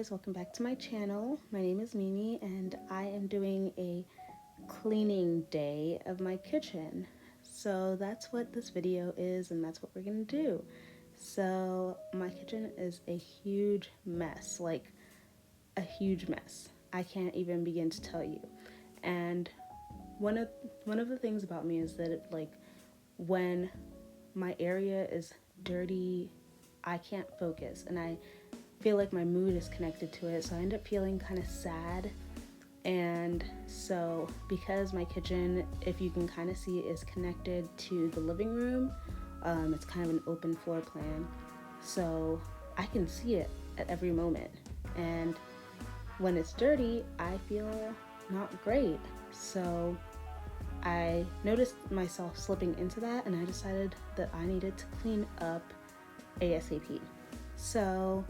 guys, welcome back to my channel. My name is Mimi and I am doing a cleaning day of my kitchen. So that's what this video is and that's what we're gonna do. So my kitchen is a huge mess, like a huge mess. I can't even begin to tell you. And one of one of the things about me is that when my area is dirty, I can't focus and I feel like my mood is connected to it. So I end up feeling kind of sad. And so because my kitchen, if you can kind of see, is connected to the living room, it's kind of an open floor plan. So I can see it at every moment. And when it's dirty, I feel not great. So I noticed myself slipping into that and I decided that I needed to clean up ASAP. So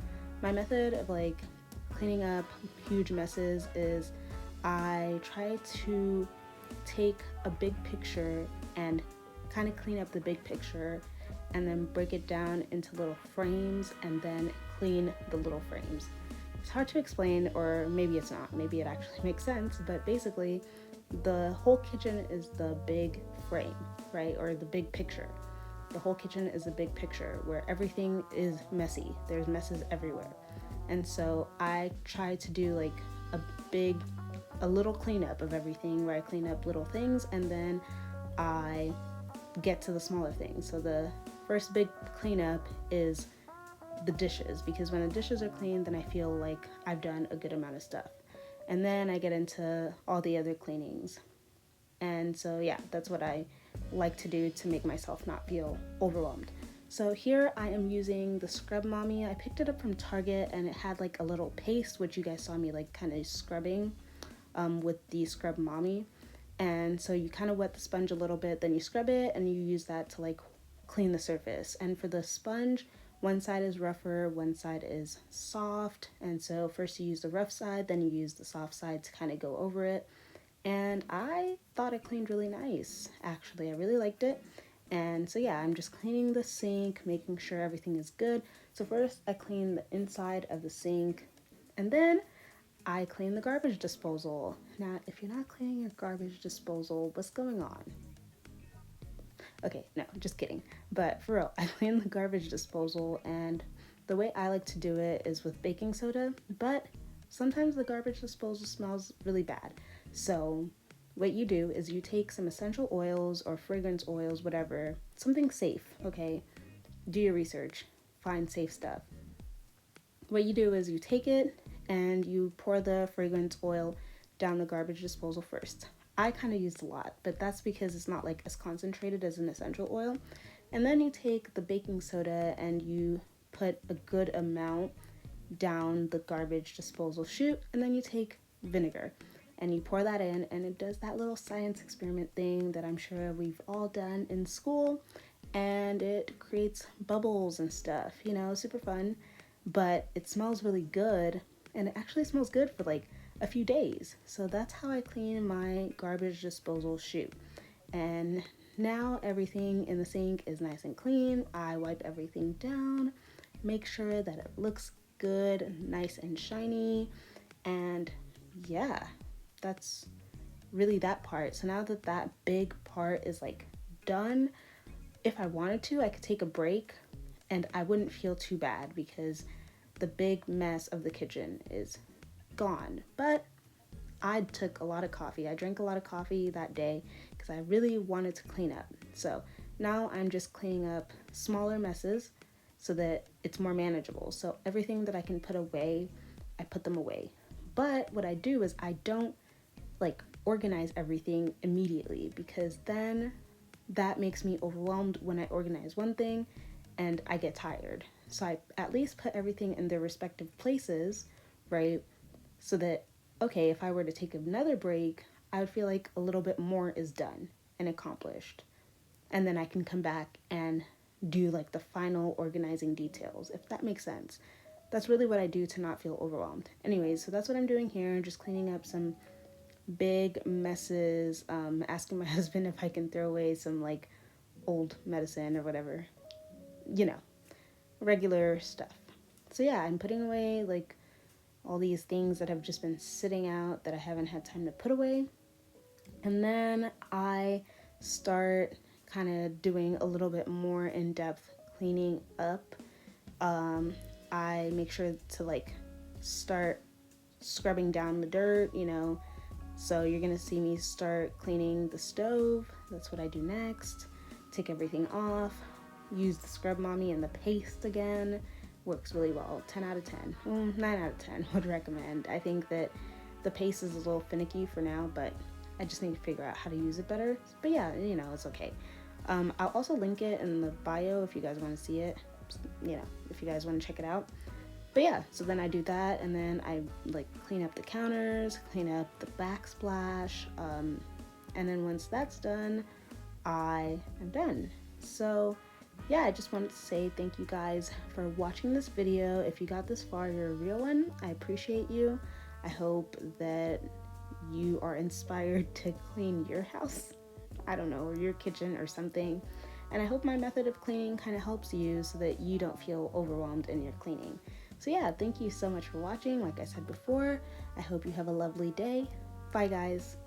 my method of cleaning up huge messes is I try to take a big picture and kind of clean up the big picture and then break it down into little frames and then clean the little frames. It's hard to explain, or maybe it's not, maybe it actually makes sense, but basically the whole kitchen is the big frame, right? Or the big picture. The whole kitchen is a big picture where everything is messy. There's messes everywhere. And so I try to do a little cleanup of everything where I clean up little things and then I get to the smaller things. So the first big cleanup is the dishes, because when the dishes are clean, then I feel like I've done a good amount of stuff. And then I get into all the other cleanings. And so yeah, that's what I like to do to make myself not feel overwhelmed. So here I am using the Scrub Mommy. I picked it up from Target and it had a little paste, which you guys saw me kind of scrubbing with the Scrub Mommy. And so you kind of wet the sponge a little bit, then you scrub it and you use that to clean the surface. And for the sponge, one side is rougher, one side is soft. And so first you use the rough side, then you use the soft side to kind of go over it. And I thought it cleaned really nice, actually. I really liked it. And so yeah, I'm just cleaning the sink, making sure everything is good. So first I clean the inside of the sink and then I clean the garbage disposal. Now, if you're not cleaning your garbage disposal, what's going on? Okay, no, just kidding. But for real, I clean the garbage disposal, and the way I like to do it is with baking soda, but sometimes the garbage disposal smells really bad. So what you do is you take some essential oils or fragrance oils, whatever, something safe, okay? Do your research, find safe stuff. What you do is you take it and you pour the fragrance oil down the garbage disposal first. I kind of used a lot, but that's because it's not as concentrated as an essential oil. And then you take the baking soda and you put a good amount down the garbage disposal chute, and then you take vinegar and you pour that in, and it does that little science experiment thing that I'm sure we've all done in school, and it creates bubbles and stuff, super fun. But it smells really good, and it actually smells good for a few days. So that's how I clean my garbage disposal chute. And now everything in the sink is nice and clean. I wipe everything down, make sure that it looks good, nice and shiny. And yeah, that's really that part. So now that that big part is done, if I wanted to, I could take a break and I wouldn't feel too bad because the big mess of the kitchen is gone. But I took a lot of coffee. I drank a lot of coffee that day because I really wanted to clean up. So now I'm just cleaning up smaller messes so that it's more manageable. So everything that I can put away, I put them away. But what I do is I don't organize everything immediately, because then that makes me overwhelmed when I organize one thing and I get tired. So I at least put everything in their respective places, right? So that, okay, if I were to take another break, I would feel like a little bit more is done and accomplished. And then I can come back and do the final organizing details, if that makes sense. That's really what I do to not feel overwhelmed. Anyways, so that's what I'm doing here, just cleaning up some big messes, asking my husband if I can throw away some old medicine or whatever, regular stuff. So yeah, I'm putting away all these things that have just been sitting out that I haven't had time to put away. And then I start kind of doing a little bit more in-depth cleaning up. I make sure to like start scrubbing down the dirt, you know. So you're gonna see me start cleaning the stove. That's what I do next. Take everything off, use the Scrub Mommy and the paste again. Works really well. 10 out of 10. 9 out of 10 would recommend. I think that the paste is a little finicky for now, but I just need to figure out how to use it better. But yeah, you know, it's okay. I'll also link it in the bio if you guys want to see it, you know, if you guys want to check it out. But yeah, so then I do that, and then I like clean up the counters, clean up the backsplash, and then once that's done, I am done. So yeah, I just wanted to say thank you guys for watching this video. If you got this far, you're a real one. I appreciate you. I hope that you are inspired to clean your house, I don't know, or your kitchen or something. And I hope my method of cleaning kind of helps you so that you don't feel overwhelmed in your cleaning. So yeah, thank you so much for watching. Like I said before, I hope you have a lovely day. Bye guys.